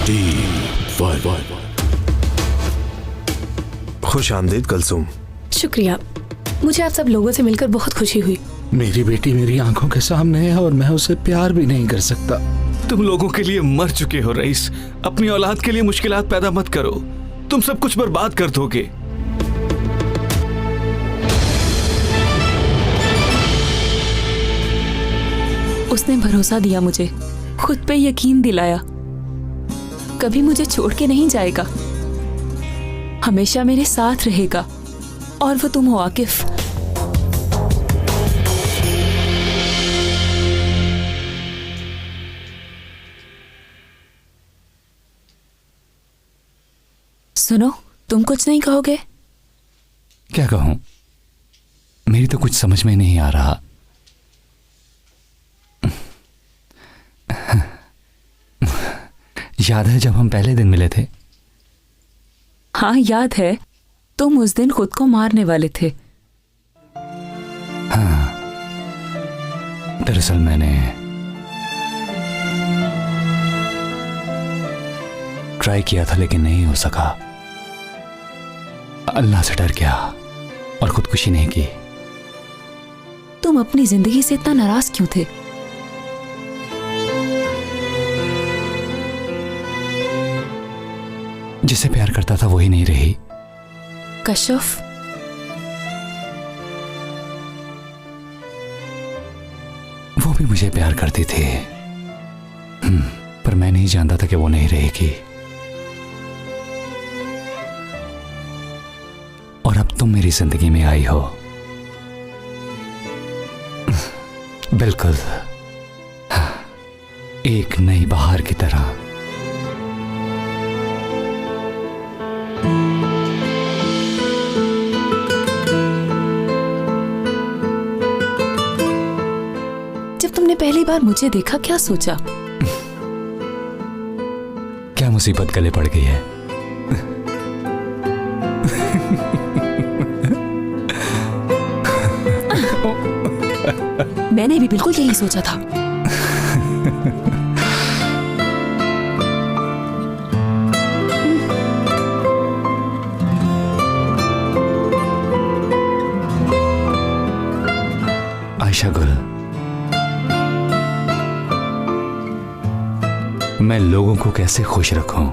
15 खुश आमदीद कुलसुम। शुक्रिया, मुझे आप सब लोगों से मिलकर बहुत खुशी हुई। मेरी बेटी मेरी आंखों के सामने है और मैं उसे प्यार भी नहीं कर सकता। तुम लोगों के लिए मर चुके हो रईस। अपनी औलाद के लिए मुश्किलात पैदा मत करो, तुम सब कुछ बर्बाद कर दोगे। उसने भरोसा दिया मुझे, खुद पे यकीन दिलाया, कभी मुझे छोड़ के नहीं जाएगा, हमेशा मेरे साथ रहेगा। और वो तुम हो आकिफ। सुनो, तुम कुछ नहीं कहोगे? क्या कहूं? मेरी तो कुछ समझ में नहीं आ रहा। याद है जब हम पहले दिन मिले थे? हाँ याद है, तुम उस दिन खुद को मारने वाले थे। हाँ, दरअसल मैंने ट्राई किया था लेकिन नहीं हो सका। अल्लाह से डर गया और खुदकुशी नहीं की। तुम अपनी जिंदगी से इतना नाराज क्यों थे? जिसे प्यार करता था वही नहीं रही। कश्यप, वो भी मुझे प्यार करती थी, पर मैं नहीं जानता था कि वो नहीं रहेगी। और अब तुम मेरी जिंदगी में आई हो। बिल्कुल एक नई बहार की तरह। जब तुमने पहली बार मुझे देखा क्या सोचा? क्या मुसीबत गले पड़ गई है? मैंने भी बिल्कुल यही सोचा था। आयशा गुल, मैं लोगों को कैसे खुश रखूं?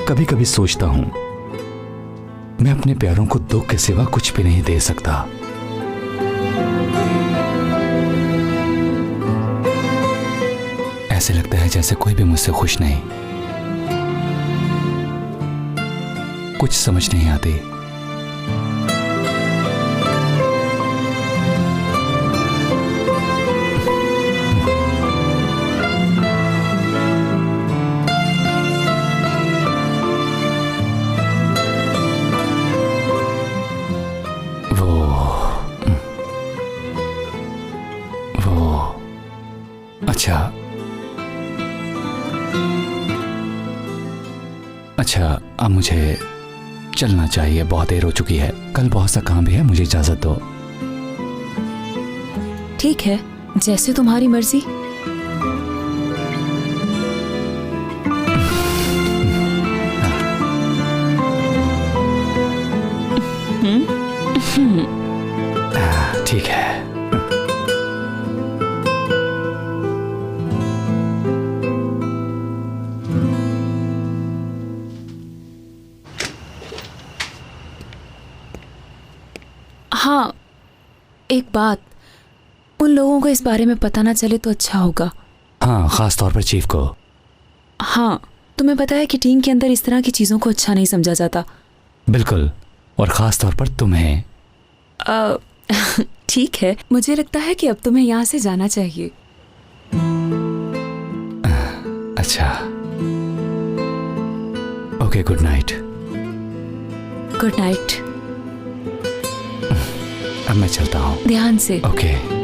कभी कभी सोचता हूं मैं अपने प्यारों को दुख के सिवा कुछ भी नहीं दे सकता। ऐसे लगता है जैसे कोई भी मुझसे खुश नहीं। कुछ समझ नहीं आती। अच्छा, अब मुझे चलना चाहिए, बहुत देर हो चुकी है। कल बहुत सा काम भी है, मुझे इजाजत दो। ठीक है, जैसे तुम्हारी मर्जी। ठीक है। हाँ, एक बात, उन लोगों को इस बारे में पता ना चले तो अच्छा होगा। हाँ, खास तौर पर चीफ को। हाँ, तुम्हें पता है कि टीम के अंदर इस तरह की चीजों को अच्छा नहीं समझा जाता। बिल्कुल, और खास तौर पर तुम्हें। ठीक है, मुझे लगता है कि अब तुम्हें यहाँ से जाना चाहिए। अच्छा, okay, good night. Good night. अब मैं चलता हूँ। ध्यान से। ओके।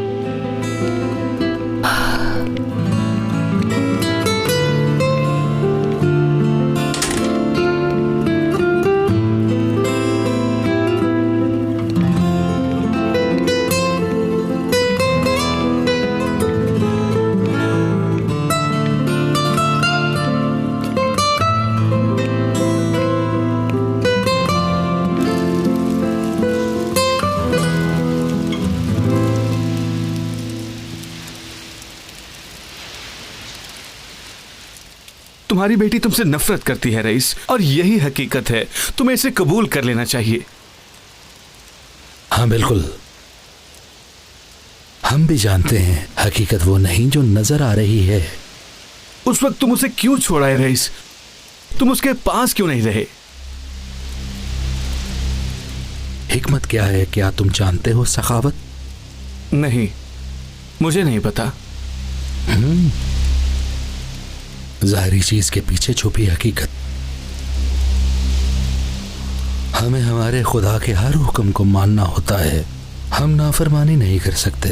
तुम्हारी बेटी तुमसे नफरत करती है रईस, और यही हकीकत है। तुम्हें इसे कबूल कर लेना चाहिए। हाँ बिल्कुल, हम भी जानते हैं हकीकत वो नहीं जो नजर आ रही है। उस वक्त तुम उसे क्यों छोड़ा है रईस? तुम उसके पास क्यों नहीं रहे? हिकमत क्या है, क्या तुम जानते हो सखावत? नहीं, मुझे नहीं पता। जाहिरी चीज के पीछे छुपी हकीकत। हमें हमारे खुदा के हर हुक्म को मानना होता है, हम नाफरमानी नहीं कर सकते।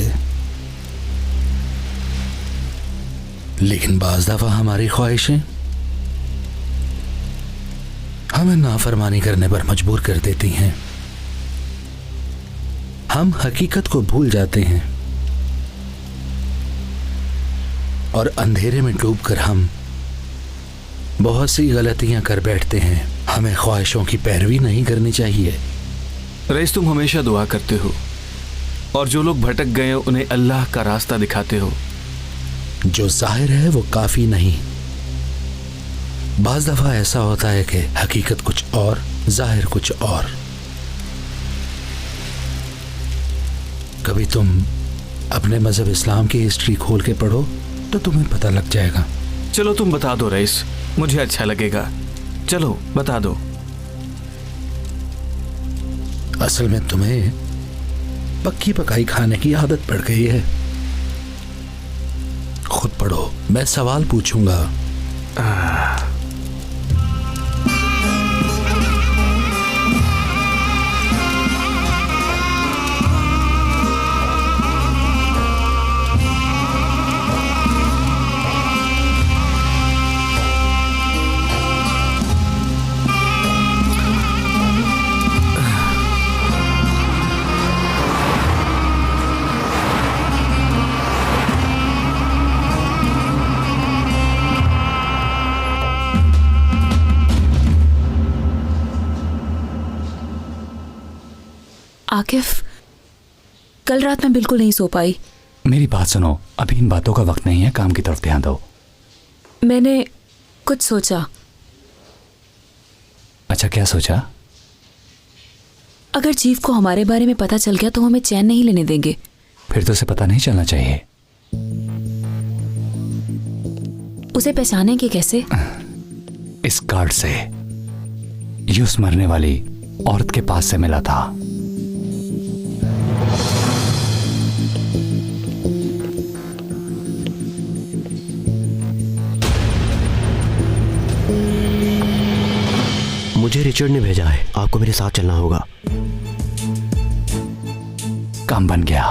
लेकिन बाज दफा हमारी ख्वाहिशें हमें नाफरमानी करने पर मजबूर कर देती हैं। हम हकीकत को भूल जाते हैं और अंधेरे में डूबकर हम बहुत सी गलतियां कर बैठते हैं। हमें ख्वाहिशों की पैरवी नहीं करनी चाहिए। रईस, तुम हमेशा दुआ करते हो और जो लोग भटक गए हैं उन्हें अल्लाह का रास्ता दिखाते हो। जो जाहिर है वो काफी नहीं। बाज दफा ऐसा होता है कि हकीकत कुछ और, जाहिर कुछ और। कभी तुम अपने मजहब इस्लाम की हिस्ट्री खोल के पढ़ो तो तुम्हें पता लग जाएगा। चलो तुम बता दो रईस, मुझे अच्छा लगेगा। चलो बता दो। असल में तुम्हें पक्की पकाई खाने की आदत पड़ गई है। खुद पढ़ो, मैं सवाल पूछूंगा। आकिफ, कल रात मैं बिल्कुल नहीं सो पाई। मेरी बात सुनो, अभी इन बातों का वक्त नहीं है, काम की तरफ ध्यान दो। मैंने कुछ सोचा। अच्छा, क्या सोचा? अगर चीफ को हमारे बारे में पता चल गया तो हमें चैन नहीं लेने देंगे। फिर तो उसे पता नहीं चलना चाहिए। उसे पहचानेंगे कैसे? इस कार्ड से। ये उस मरने वाली औरत के पास से मिला था। मुझे रिचर्ड ने भेजा है, आपको मेरे साथ चलना होगा। काम बन गया।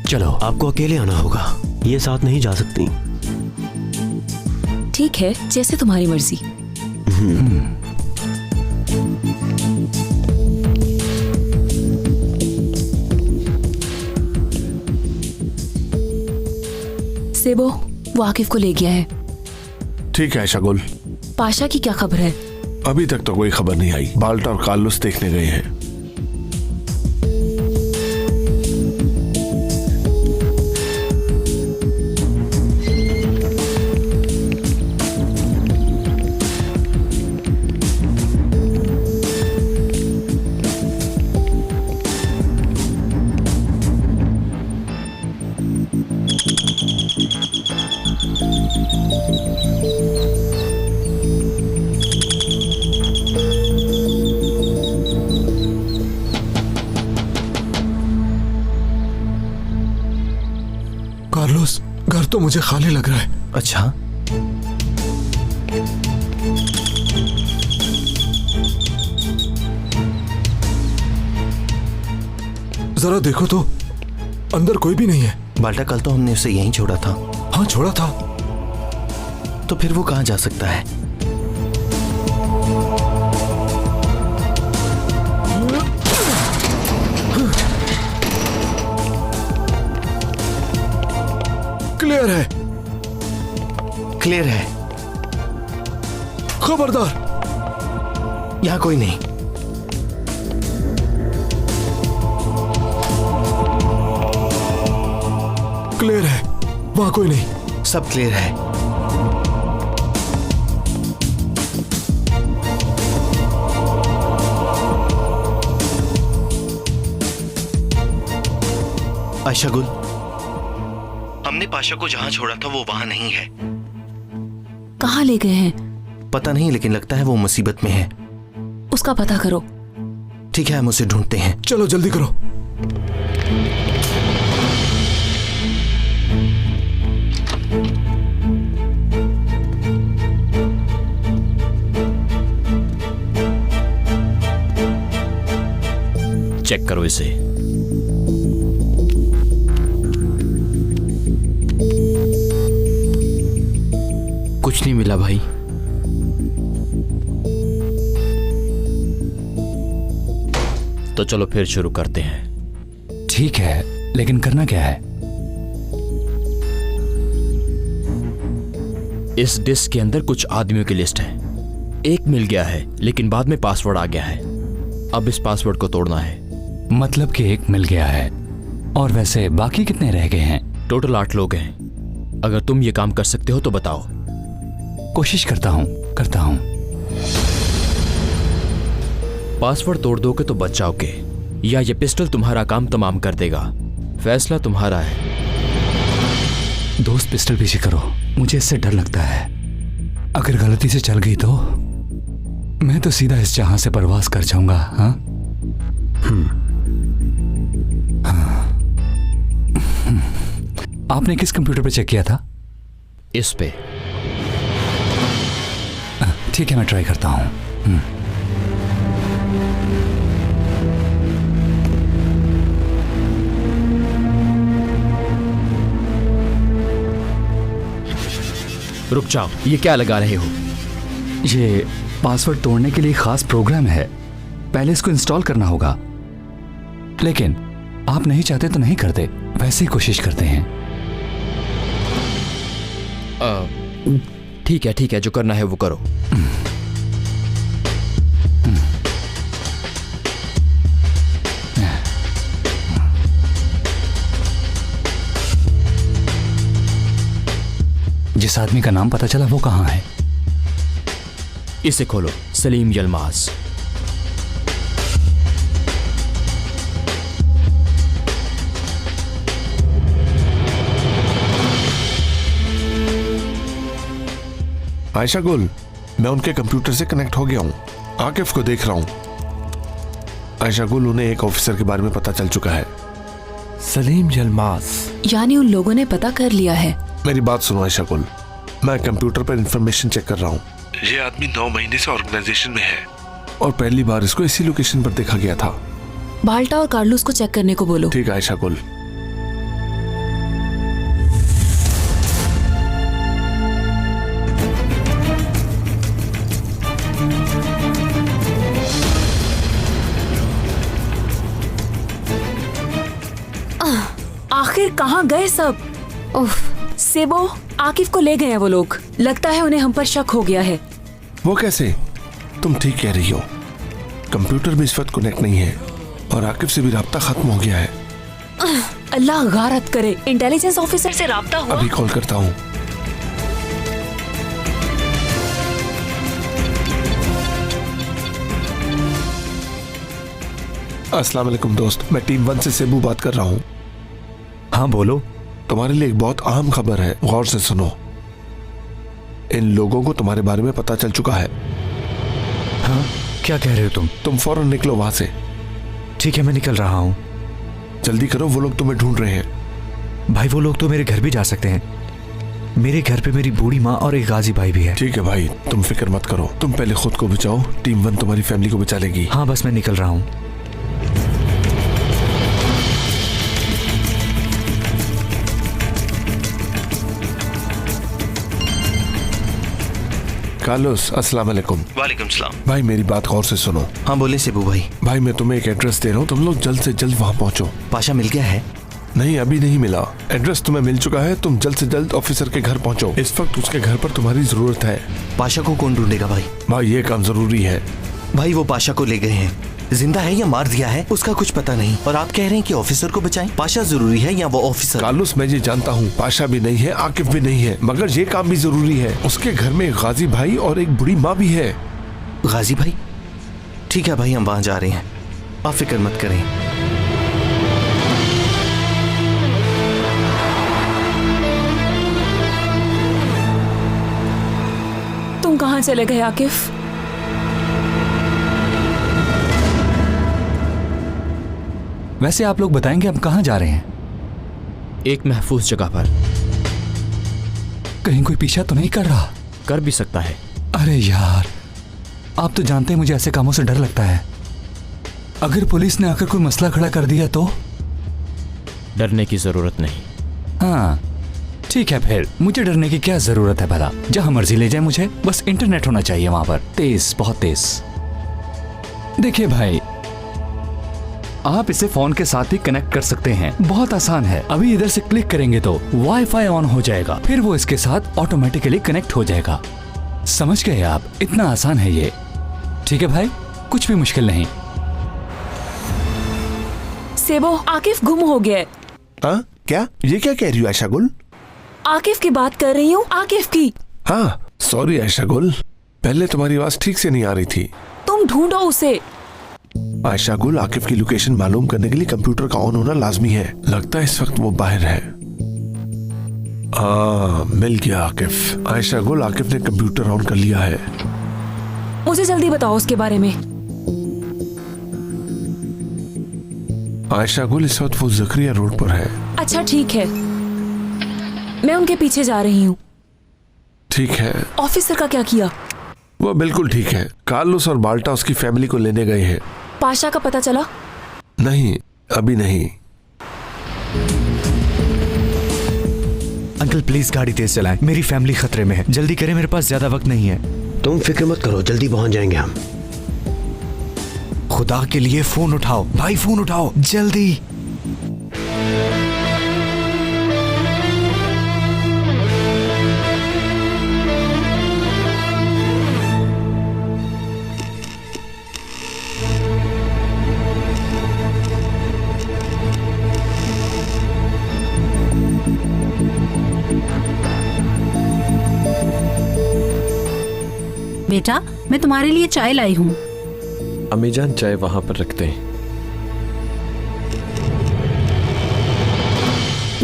चलो। आपको अकेले आना होगा, ये साथ नहीं जा सकती। ठीक है, जैसे तुम्हारी मर्जी। सेबो, वो आकिफ को ले गया है। ठीक है शगुल, पाशा की क्या खबर है? अभी तक तो कोई खबर नहीं आई। बाल्टा और कार्लोस देखने गए हैं। कार्लोस, घर तो मुझे खाली लग रहा है। अच्छा, जरा देखो तो, अंदर कोई भी नहीं है। बाल्टा, कल तो हमने उसे यहीं छोड़ा था। हाँ छोड़ा था। तो फिर वो कहाँ जा सकता है? क्लियर है। क्लियर है। खबरदार, यहाँ कोई नहीं। वहां कोई नहीं। सब क्लियर है। आयशा गुल, हमने पाशा को जहां छोड़ा था वो वहां नहीं है। कहाँ ले गए हैं? पता नहीं, लेकिन लगता है वो मुसीबत में है। उसका पता करो। ठीक है, हम उसे ढूंढते हैं। चलो जल्दी करो। चेक करो इसे। कुछ नहीं मिला भाई। तो चलो फिर शुरू करते हैं। ठीक है, लेकिन करना क्या है? इस डिस्क के अंदर कुछ आदमियों की लिस्ट है। एक मिल गया है, लेकिन बाद में पासवर्ड आ गया है। अब इस पासवर्ड को तोड़ना है। मतलब कि एक मिल गया है, और वैसे बाकी कितने रह गए हैं? टोटल 8 लोग हैं। अगर तुम ये काम कर सकते हो तो बताओ। कोशिश करता हूं। पासवर्ड तोड़ दोगे तो बच जाओगे, या ये पिस्टल तुम्हारा काम तमाम कर देगा। फैसला तुम्हारा है। दोस्त, पिस्टल पीछे करो, मुझे इससे डर लगता है। अगर गलती से चल गई तो मैं तो सीधा इस जहां से परवास कर जाऊंगा। हाँ? आपने किस कंप्यूटर पे चेक किया था? इस पे। ठीक है, मैं ट्राई करता हूं। रुक जाओ, ये क्या लगा रहे हो? ये पासवर्ड तोड़ने के लिए खास प्रोग्राम है। पहले इसको इंस्टॉल करना होगा, लेकिन आप नहीं चाहते तो नहीं करते, वैसे ही कोशिश करते हैं। ठीक है, जो करना है वो करो। जिस आदमी का नाम पता चला वो कहाँ है? इसे खोलो। सलीम यलमाज। आयशा गुल, मैं उनके कंप्यूटर से कनेक्ट हो गया हूँ। आकिफ को देख रहा हूँ। आयशा गुल, उन्हें एक ऑफिसर के बारे में पता चल चुका है। सलीम यलमाज। यानी उन लोगों ने पता कर लिया है। मेरी बात सुनो आयशा गुल, मैं कंप्यूटर पर इंफॉर्मेशन चेक कर रहा हूँ। ये आदमी 9 महीने से ऑर्गेनाइजेशन में है और पहली बार इसको इसी लोकेशन पर देखा गया था। बाल्टा और कार्लोस को चेक करने को बोलो। ठीक है आयशा गुल। आखिर कहाँ गए सब? उफ, सेबो, आकिफ को ले गए हैं वो लोग। लगता है उन्हें हम पर शक हो गया है। वो कैसे? तुम ठीक कह रही हो, कंप्यूटर भी इस वक्त कनेक्ट नहीं है और आकिफ से भी राब्ता खत्म हो गया है। अल्लाह गारत करे, इंटेलिजेंस ऑफिसर से राब्ता हुआ? अभी कॉल करता हूँ। अस्सलाम वालेकुम दोस्त, मैं टीम 1 से सेबू बात कर रहा हूँ। हाँ बोलो। तुम्हारे लिए एक बहुत अहम खबर है, गौर से सुनो। इन लोगों को तुम्हारे बारे में पता चल चुका है। हाँ, क्या कह रहे हो तुम? तुम फौरन निकलो वहां से। ठीक है, मैं निकल रहा हूँ। जल्दी करो, वो लोग तुम्हें ढूंढ रहे हैं। भाई, वो लोग तो मेरे घर भी जा सकते हैं। मेरे घर पे मेरी बूढ़ी माँ और एक गाजी भाई भी है। ठीक है भाई, तुम फिक्र मत करो, तुम पहले खुद को बचाओ, टीम 1 तुम्हारी फैमिली को बचा लेगी। हाँ, बस मैं निकल रहा हूँ। कार्लोस, अस्सलाम वालेकुम। वालेकुम सलाम। भाई मेरी बात गौर से सुनो। हाँ बोले सेबू भाई। भाई मैं तुम्हें एक एड्रेस दे रहा हूँ, तुम लोग जल्द से जल्द वहाँ पहुँचो। पाशा मिल गया है? नहीं, अभी नहीं मिला। एड्रेस तुम्हें मिल चुका है, तुम जल्द से जल्द ऑफिसर के घर पहुँचो। इस वक्त उसके घर पर तुम्हारी जरूरत है। पाशा को कौन ढूंढेगा भाई? भाई ये काम जरूरी है। भाई वो पाशा को ले गए हैं, जिंदा है या मार दिया है उसका कुछ पता नहीं, और आप कह रहे हैं कि ऑफिसर को बचाएं। पाशा जरूरी है या वो ऑफिसर? कार्लोस, मैं ये जानता हूँ पाशा भी नहीं है, आकिफ भी नहीं है, मगर ये काम भी जरूरी है। उसके घर में एक गाजी भाई और एक बूढ़ी माँ भी है। गाजी भाई? ठीक है भाई, हम वहाँ जा रहे हैं, आप फिक्र मत करें। तुम कहाँ चले गए आकिफ? वैसे आप लोग बताएंगे आप कहाँ जा रहे हैं? एक महफूज जगह पर। कहीं कोई पीछा तो नहीं कर रहा? कर भी सकता है। अरे यार, आप तो जानते हैं मुझे ऐसे कामों से डर लगता है। अगर पुलिस ने आकर कोई मसला खड़ा कर दिया तो? डरने की जरूरत नहीं। हाँ ठीक है, फिर मुझे डरने की क्या जरूरत है भला? जहां मर्जी ले जाए मुझे, बस इंटरनेट होना चाहिए वहां पर, तेज, बहुत तेज। देखिए भाई, आप इसे फोन के साथ ही कनेक्ट कर सकते हैं, बहुत आसान है। अभी इधर से क्लिक करेंगे तो वाईफाई ऑन हो जाएगा, फिर वो इसके साथ ऑटोमेटिकली कनेक्ट हो जाएगा। समझ गए आप? इतना आसान है ये। ठीक है भाई, कुछ भी मुश्किल नहीं। सेबो, आकिफ गुम हो गया है। हाँ क्या? ये क्या कह रही हो आयशा गुल? आकिफ की बात कर रही हूँ, आकिफ की। हाँ सॉरी आयशा गुल, पहले तुम्हारी आवाज ठीक से नहीं आ रही थी। तुम ढूंढो उसे। आयशा गुल, आकिफ की लोकेशन मालूम करने के लिए कंप्यूटर का ऑन होना लाजमी है। लगता है इस वक्त वो बाहर है। मिल गया आकिफ। आयशा गुल, आकिफ ने कंप्यूटर ऑन कर लिया है। मुझे जल्दी बताओ उसके बारे में। आयशा गुल, इस वक्त वो जकरिया रोड पर है। अच्छा ठीक है, मैं उनके पीछे जा रही हूँ। ठीक है। ऑफिसर का क्या किया? वो बिल्कुल ठीक है। कार्लोस और माल्टा उसकी फैमिली को लेने गए हैं। पाशा का पता चला? नहीं, अभी नहीं। अंकल प्लीज गाड़ी तेज चलाएं, मेरी फैमिली खतरे में है। जल्दी करें, मेरे पास ज्यादा वक्त नहीं है। तुम फिक्र मत करो, जल्दी पहुंच जाएंगे हम। खुदा के लिए फोन उठाओ भाई, फोन उठाओ जल्दी। बेटा, मैं तुम्हारे लिए चाय लाई हूँ। अम्मी जान, चाय वहां पर रखते हैं।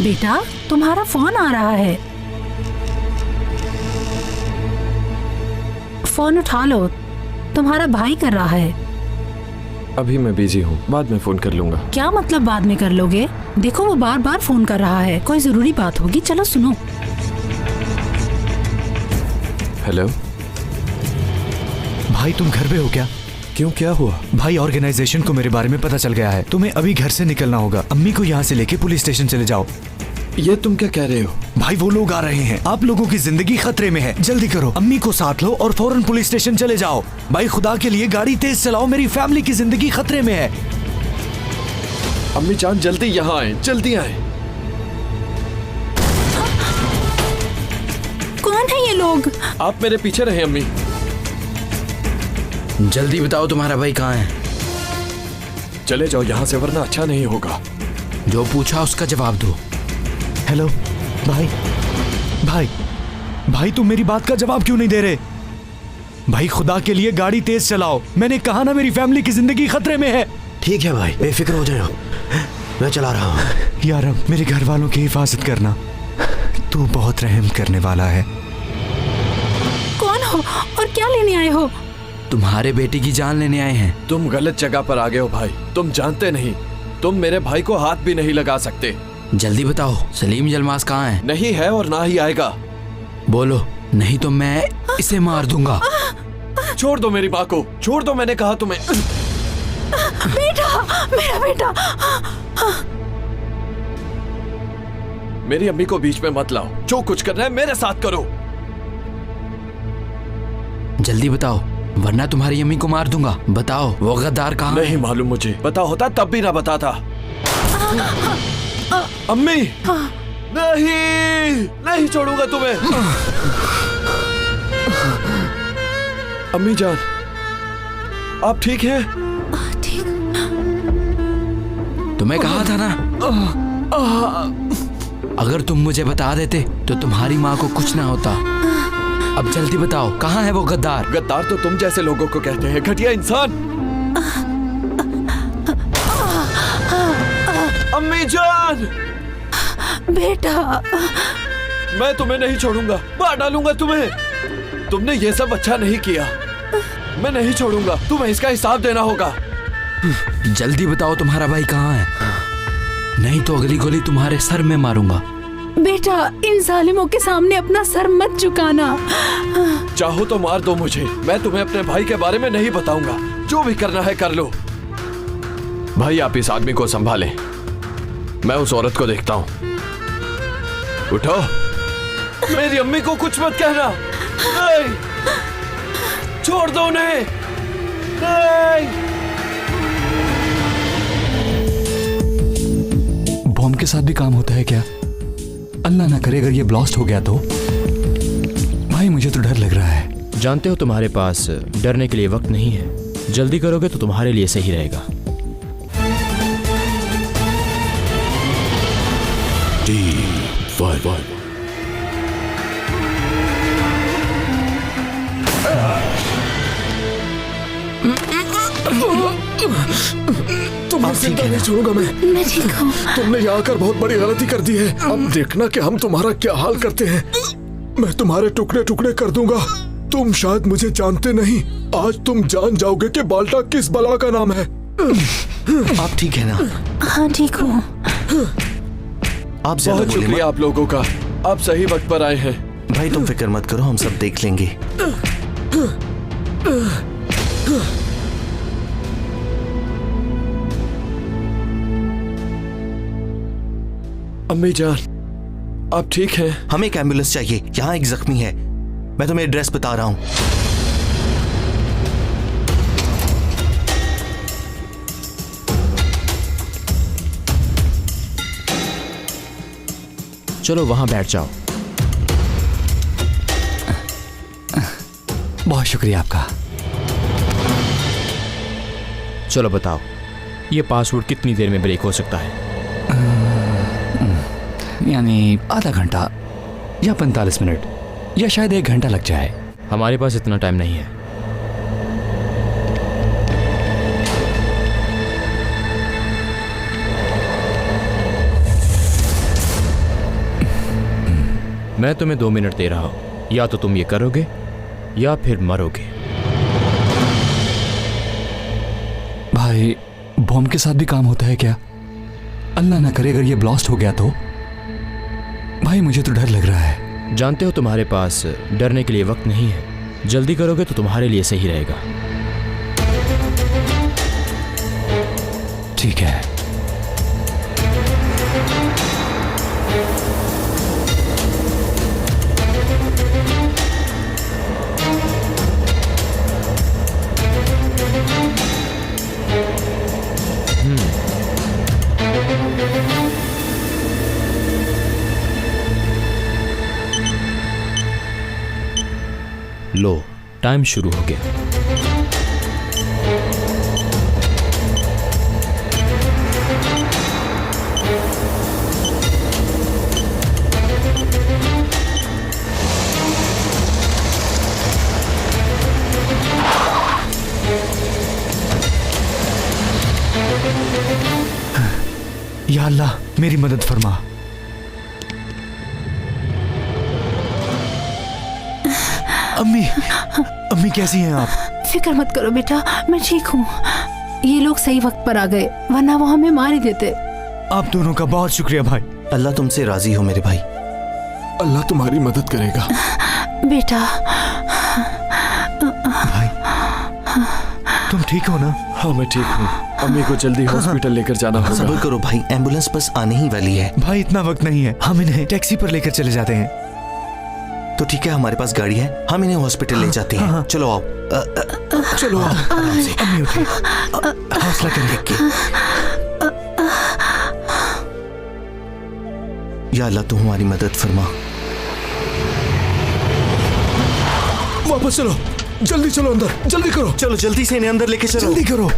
बेटा, तुम्हारा फोन आ रहा है, फोन उठा लो, तुम्हारा भाई कर रहा है। अभी मैं बिजी हूँ, बाद में फोन कर लूंगा। क्या मतलब बाद में कर लोगे? देखो वो बार बार फोन कर रहा है, कोई जरूरी बात होगी। चलो सुनो। हेलो भाई, तुम घर पे हो क्या? क्यों, क्या हुआ? भाई, ऑर्गेनाइजेशन को मेरे बारे में पता चल गया है। तुम्हें अभी घर से निकलना होगा। अम्मी को यहाँ से लेके पुलिस स्टेशन चले जाओ। ये तुम क्या कह रहे हो? भाई, वो लोग आ रहे हैं, आप लोगों की जिंदगी खतरे में है। जल्दी करो, अम्मी को साथ लो और फौरन पुलिस स्टेशन चले जाओ। भाई, खुदा के लिए गाड़ी तेज चलाओ, मेरी फैमिली की जिंदगी खतरे में है। अम्मी जान, जल्दी यहाँ आए, जल्दी आए। कौन है ये लोग? आप मेरे पीछे रहे अम्मी। जल्दी बताओ तुम्हारा भाई कहाँ है? चले जाओ यहाँ से, वरना अच्छा नहीं होगा। जो पूछा उसका जवाब दो। हेलो भाई, भाई, भाई, तुम मेरी बात का जवाब क्यों नहीं दे रहे? भाई, खुदा के लिए गाड़ी तेज चलाओ, मैंने कहा ना, मेरी फैमिली की जिंदगी खतरे में है। ठीक है भाई, बेफिक्र हो जाओ, मैं चला रहा हूँ। यार, अब मेरे घर वालों की हिफाजत करना, तू बहुत रहम करने वाला है। कौन हो और क्या लेने आए हो? तुम्हारे बेटे की जान लेने आए हैं। तुम गलत जगह पर आ गए हो भाई, तुम जानते नहीं, तुम मेरे भाई को हाथ भी नहीं लगा सकते। जल्दी बताओ, सलीम जलमास कहाँ है? नहीं है और ना ही आएगा। बोलो, नहीं तो मैं इसे मार दूंगा। छोड़ दो मेरी माँ को, छोड़ दो, मैंने कहा तुम्हें। बेटा, मेरा बेटा। मेरी अम्मी को बीच में मत लाओ, जो कुछ करना है मेरे साथ करो। जल्दी बताओ, वरना तुम्हारी अम्मी को मार दूंगा। बताओ, वो गद्दार कहाँ है? नहीं मालूम मुझे, पता होता तब भी ना बताता। अम्मी, नहीं, नहीं छोड़ूंगा तुम्हें। अम्मी जान, आप ठीक हैं? ठीक तुम्हें कहा था ना, अगर तुम मुझे बता देते तो तुम्हारी माँ को कुछ ना होता। अब जल्दी बताओ, कहाँ है वो गद्दार? गद्दार तो तुम जैसे लोगों को कहते हैं, घटिया इंसान। अम्मी जान, बेटा मैं तुम्हें नहीं छोड़ूंगा, मार डालूंगा तुम्हें। तुमने ये सब अच्छा नहीं किया, मैं नहीं छोड़ूंगा, तुम्हें इसका हिसाब देना होगा। जल्दी बताओ तुम्हारा भाई कहाँ है, नहीं तो अगली गोली तुम्हारे सर में मारूंगा। बेटा, इन जालिमों के सामने अपना सर मत झुकाना। चाहो तो मार दो मुझे, मैं तुम्हें अपने भाई के बारे में नहीं बताऊंगा। जो भी करना है कर लो। भाई आप इस आदमी को संभालें, मैं उस औरत को देखता हूँ। उठो, मेरी अम्मी को कुछ मत कहना। नहीं, छोड़ दो उन्हें। नहीं। बॉम्ब के साथ भी काम होता है क्या? अल्लाह ना करे अगर ये ब्लास्ट हो गया तो। भाई मुझे तो डर लग रहा है। जानते हो तुम्हारे पास डरने के लिए वक्त नहीं है, जल्दी करोगे तो तुम्हारे लिए सही रहेगा। तुम्हें जिंदा नहीं छोड़ूंगा मैं ठीक हूँ। तुमने यहाँ आकर बहुत बड़ी गलती कर दी है। अब देखना कि हम तुम्हारा क्या हाल करते हैं। मैं तुम्हारे टुकड़े टुकड़े कर दूंगा। तुम शायद मुझे जानते नहीं, आज तुम जान जाओगे कि बाल्टा किस बला का नाम है। आप ठीक है ना? हाँ ठीक हूँ। आप ज्यादा बहुत शुक्रिया आप लोगों का, आप सही वक्त पर आए हैं। भाई तुम फिक्र मत करो, हम सब देख लेंगे। अम्मी जान, आप ठीक हैं? हमें एक एम्बुलेंस चाहिए, यहाँ एक जख्मी है। मैं तुम्हें एड्रेस बता रहा हूँ। चलो वहां बैठ जाओ। बहुत शुक्रिया आपका। चलो बताओ, ये पासवर्ड कितनी देर में ब्रेक हो सकता है? यानी आधा घंटा या 45 मिनट या शायद 1 घंटा लग जाए। हमारे पास इतना टाइम नहीं है। मैं तुम्हें 2 मिनट दे रहा हूं, या तो तुम ये करोगे या फिर मरोगे। भाई बॉम्ब के साथ भी काम होता है क्या? अल्लाह ना करे अगर ये ब्लास्ट हो गया तो। भाई मुझे तो डर लग रहा है। जानते हो तुम्हारे पास डरने के लिए वक्त नहीं है, जल्दी करोगे तो तुम्हारे लिए सही रहेगा। ठीक है। लो, टाइम शुरू हो गया। या अल्लाह मेरी मदद फरमा। अम्मी, अम्मी कैसी हैं आप? फिक्र मत करो बेटा, मैं ठीक हूँ। ये लोग सही वक्त पर आ गए, वरना वो हमें मार ही देते। आप दोनों का बहुत शुक्रिया भाई। अल्लाह तुमसे राजी हो मेरे भाई। अल्लाह तुम्हारी मदद करेगा। बेटा भाई तुम ठीक हो ना? हाँ मैं ठीक हूँ। अम्मी को जल्दी हॉस्पिटल लेकर जाना होगा। सब्र करो भाई, एम्बुलेंस बस आने ही वाली है। भाई इतना वक्त नहीं है, हम इन्हें टैक्सी पर लेकर चले जाते हैं। तो ठीक है, हमारे पास गाड़ी है, हम इन्हें हॉस्पिटल ले जाते हैं। चलो आओ। चलो आओ। आराम से। अम्मी उठिए, हौसला करके। या अल्लाह तू हमारी मदद फरमा। वापस चलो, जल्दी चलो अंदर, जल्दी करो। चलो जल्दी से इन्हें अंदर लेके चलो। जल्दी करो।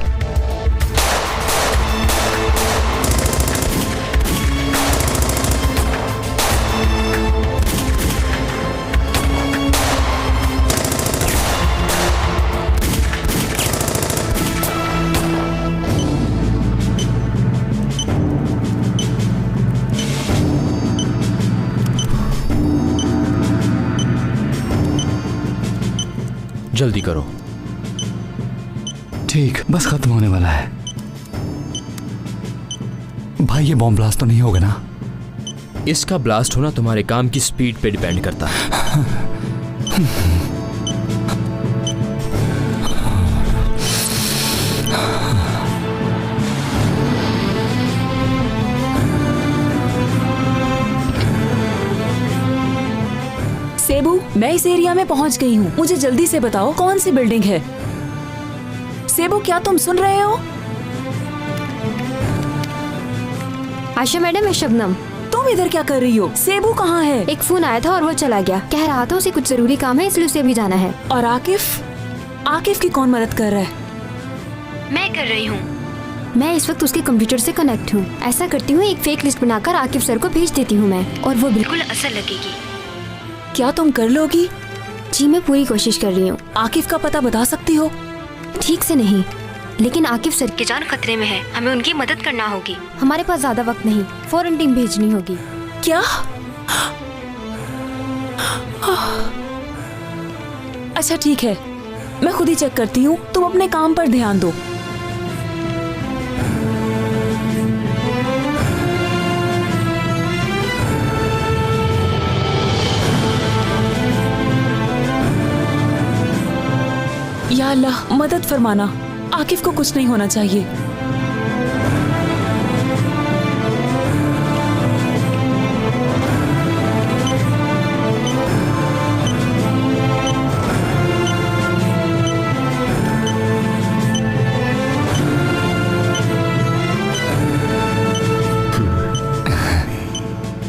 जल्दी करो। ठीक, बस खत्म होने वाला है। भाई ये बॉम्ब ब्लास्ट तो नहीं होगा ना? इसका ब्लास्ट होना तुम्हारे काम की स्पीड पे डिपेंड करता है। सेबू, मैं इस एरिया में पहुंच गई हूँ। मुझे जल्दी से बताओ कौन सी बिल्डिंग है। सेबू, क्या तुम सुन रहे हो? आशा मैडम, मैं शबनम। तुम इधर क्या कर रही हो? सेबू कहाँ है? एक फोन आया था और वो चला गया। कह रहा था उसे कुछ जरूरी काम है, इसलिए उसे अभी जाना है। और आकिफ? आकिफ की कौन मदद कर रहा है? मैं कर रही हूँ। मैं इस वक्त उसके कंप्यूटर से कनेक्ट हूँ। ऐसा करती हूँ, एक फेक लिस्ट बनाकर आकिफ सर को भेज देती हूँ मैं, और वो बिल्कुल असर लगेगी। क्या तुम कर लोगी? जी, मैं पूरी कोशिश कर रही हूँ। आकिफ का पता बता सकती हो? ठीक से नहीं, लेकिन आकिफ सर की जान खतरे में है। हमें उनकी मदद करना होगी। हमारे पास ज्यादा वक्त नहीं, फौरन टीम भेजनी होगी। क्या? अच्छा ठीक है, मैं खुद ही चेक करती हूँ। तुम अपने काम पर ध्यान दो। या अल्लाह, मदद फरमाना। आकिफ को कुछ नहीं होना चाहिए।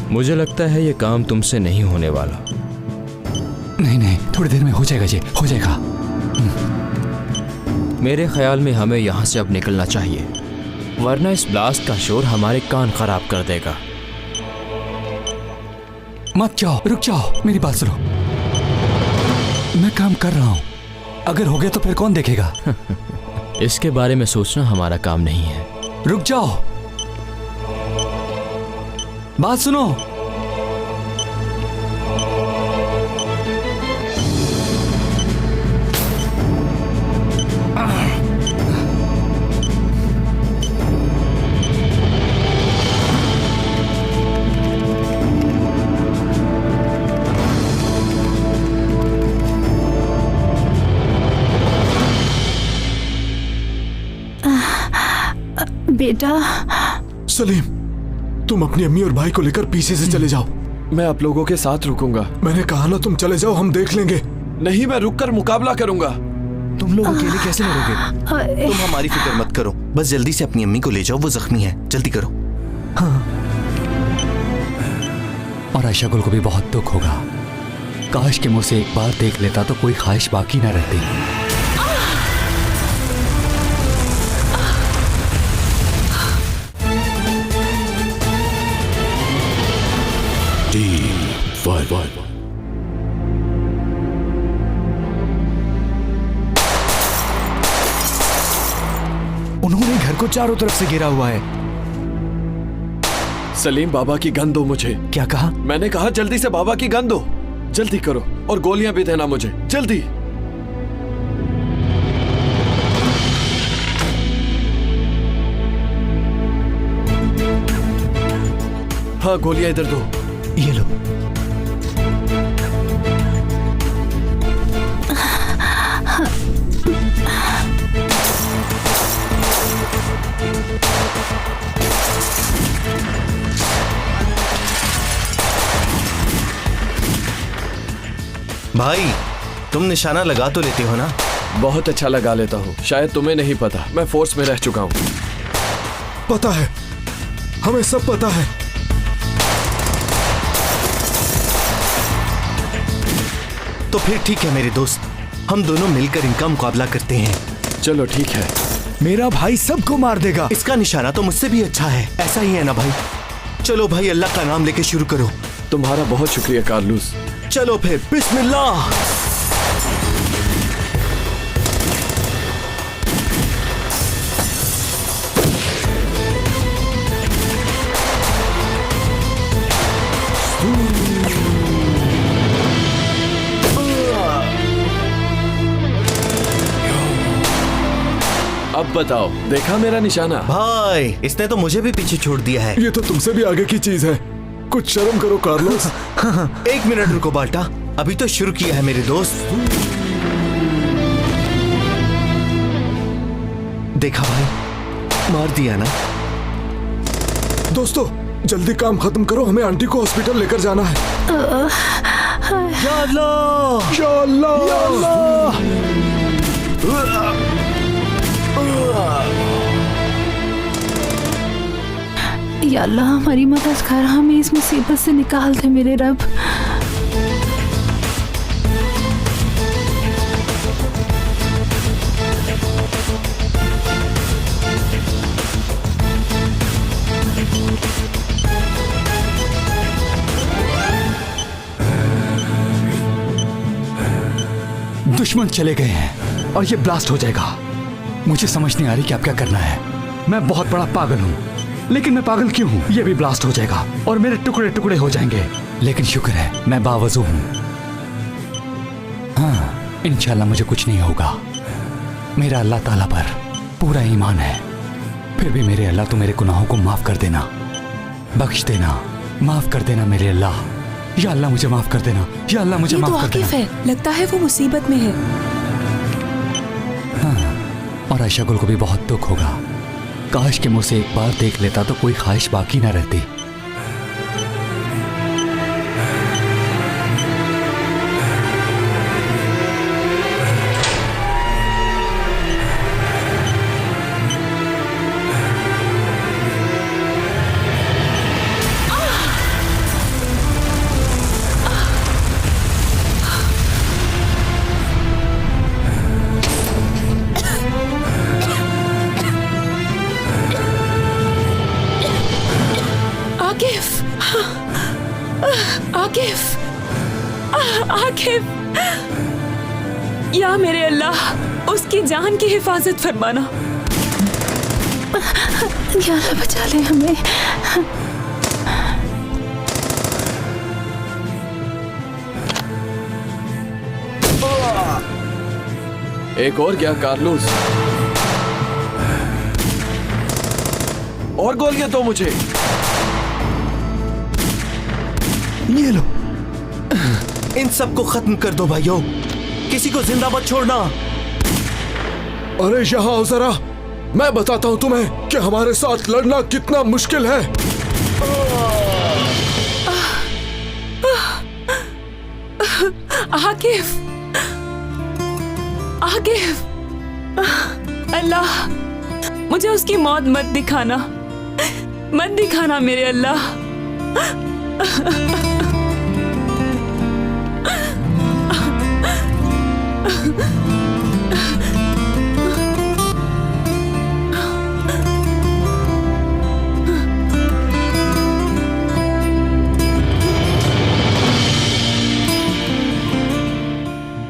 मुझे लगता है ये काम तुमसे नहीं होने वाला। नहीं नहीं, थोड़ी देर में हो जाएगा जी, हो जाएगा। मेरे ख्याल में हमें यहाँ से अब निकलना चाहिए, वरना इस ब्लास्ट का शोर हमारे कान खराब कर देगा। मत जाओ, रुक जाओ, मेरी बात सुनो। मैं काम कर रहा हूँ, अगर हो गया तो फिर कौन देखेगा? इसके बारे में सोचना हमारा काम नहीं है। रुक जाओ, बात सुनो। बेटा सलीम, तुम अपनी अम्मी और भाई को लेकर पीछे से चले जाओ। मैं आप लोगों के साथ रुकूंगा। मैंने कहा ना, तुम चले जाओ, हम देख लेंगे। नहीं, मैं रुककर मुकाबला करूंगा। तुम लोग अकेले कैसे लड़ोगे? तुम हमारी फिक्र मत करो, बस जल्दी से अपनी अम्मी को ले जाओ, वो जख्मी है, जल्दी करो। हाँ। और आयशा गुल को भी बहुत दुख होगा। काश के मुंह से एक बार देख लेता तो कोई ख्वाहिश बाकी ना रहती। उन्होंने घर को चारों तरफ से घेरा हुआ है। सलीम, बाबा की गन दो मुझे। क्या कहा? मैंने कहा जल्दी से बाबा की गन दो। जल्दी करो, और गोलियां भी देना मुझे, जल्दी। हाँ, गोलियां इधर दो। ये लो। भाई, तुम निशाना लगा तो लेते हो ना? बहुत अच्छा लगा लेता हूँ। शायद तुम्हें नहीं पता, मैं फोर्स में रह चुका हूँ। पता है, हमें सब पता है। तो फिर ठीक है मेरे दोस्त, हम दोनों मिलकर इनका मुकाबला करते हैं। चलो ठीक है। मेरा भाई सबको मार देगा। इसका निशाना तो मुझसे भी अच्छा है, ऐसा ही है ना भाई? चलो भाई, अल्लाह का नाम लेके शुरू करो। तुम्हारा बहुत शुक्रिया कार्लोस। चलो फिर, बिस्मिल्लाह। अब बताओ, देखा मेरा निशाना? भाई इसने तो मुझे भी पीछे छोड़ दिया है। ये तो तुमसे भी आगे की चीज है, कुछ शर्म करो कार्लोस। 1 मिनट रुको बाल्टा, अभी तो शुरू किया है मेरे दोस्त। देखा भाई, मार दिया ना। दोस्तों जल्दी काम खत्म करो, हमें आंटी को हॉस्पिटल लेकर जाना है। या अल्लाह, या अल्लाह, या अल्लाह। या अल्लाह हमारी मदद कर, हमें इस मुसीबत से निकाल दे मेरे रब। दुश्मन चले गए हैं और ये ब्लास्ट हो जाएगा। मुझे समझ नहीं आ रही कि अब क्या करना है। मैं बहुत बड़ा पागल हूँ, लेकिन मैं पागल क्यों हूँ? ये भी ब्लास्ट हो जाएगा और मेरे टुकड़े टुकड़े हो जाएंगे। लेकिन शुक्र है मैं बावजू हूँ। हाँ, इंशाल्लाह मुझे कुछ नहीं होगा। मेरा अल्लाह ताला पर पूरा ईमान है। फिर भी मेरे अल्लाह तो मेरे गुनाहों को माफ कर देना, बख्श देना, माफ कर देना मेरे अल्लाह। या अल्लाह मुझे माफ कर देना, या अल्लाह मुझे माफ कर देना। आकिफ है, लगता है वो मुसीबत में है। हाँ, और आयशा गुल को भी बहुत दुख होगा। काश के मुझे से एक बार देख लेता तो कोई ख्वाहिश बाकी ना रहती। आकिफ, आकिफ, या मेरे अल्लाह उसकी जान की हिफाजत फरमाना। या अल्लाह बचा ले हमें। एक और क्या कार्लोस? और गोलियां तो मुझे। ये लो, इन सबको खत्म कर दो भाइयों, किसी को जिंदा मत छोड़ना। अरे यहाँ आओ जरा, मैं बताता हूँ तुम्हें कि हमारे साथ लड़ना कितना मुश्किल है। आकिफ, आकिफ, अल्लाह मुझे उसकी मौत मत दिखाना, मत दिखाना मेरे अल्लाह।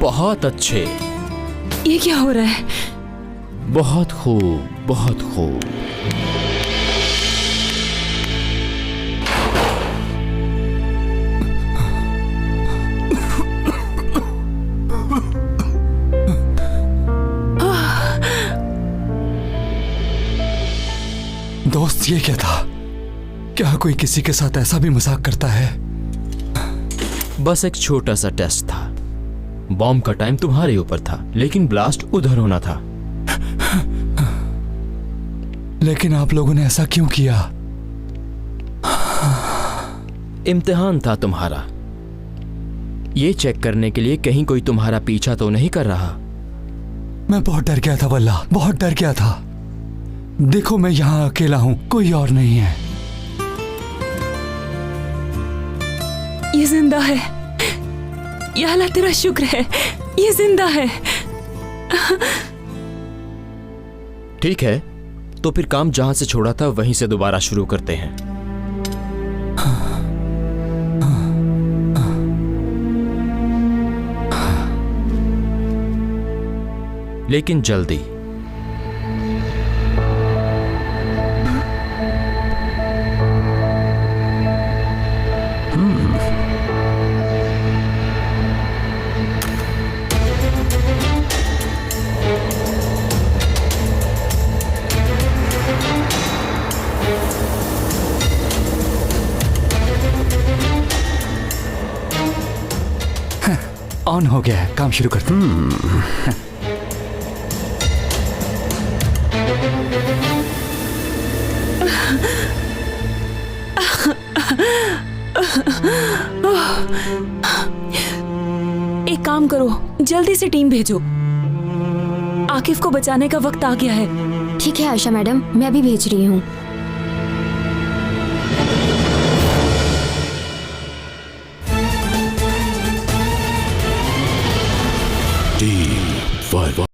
बहुत अच्छे। ये क्या हो रहा है? बहुत खूब, बहुत खूब। दोस्त ये क्या था? क्या कोई किसी के साथ ऐसा भी मजाक करता है? बस एक छोटा सा टेस्ट था। बॉम्ब का टाइम तुम्हारे ऊपर था, लेकिन ब्लास्ट उधर होना था। लेकिन आप लोगों ने ऐसा क्यों किया? इम्तिहान था तुम्हारा, ये चेक करने के लिए कहीं कोई तुम्हारा पीछा तो नहीं कर रहा। मैं बहुत डर गया था वल्लाह, बहुत डर गया था। देखो मैं यहाँ अकेला हूँ, कोई और नहीं है। ये जिंदा है। या अल्लाह तेरा शुक्र है, ये जिंदा है। ठीक है, तो फिर काम जहां से छोड़ा था वहीं से दोबारा शुरू करते हैं। लेकिन जल्दी। ऑन हो गया है, काम शुरू करते हैं। एक काम करो, जल्दी से टीम भेजो। आकिफ को बचाने का वक्त आ गया है। ठीक है आयशा मैडम, मैं अभी भेज रही हूँ।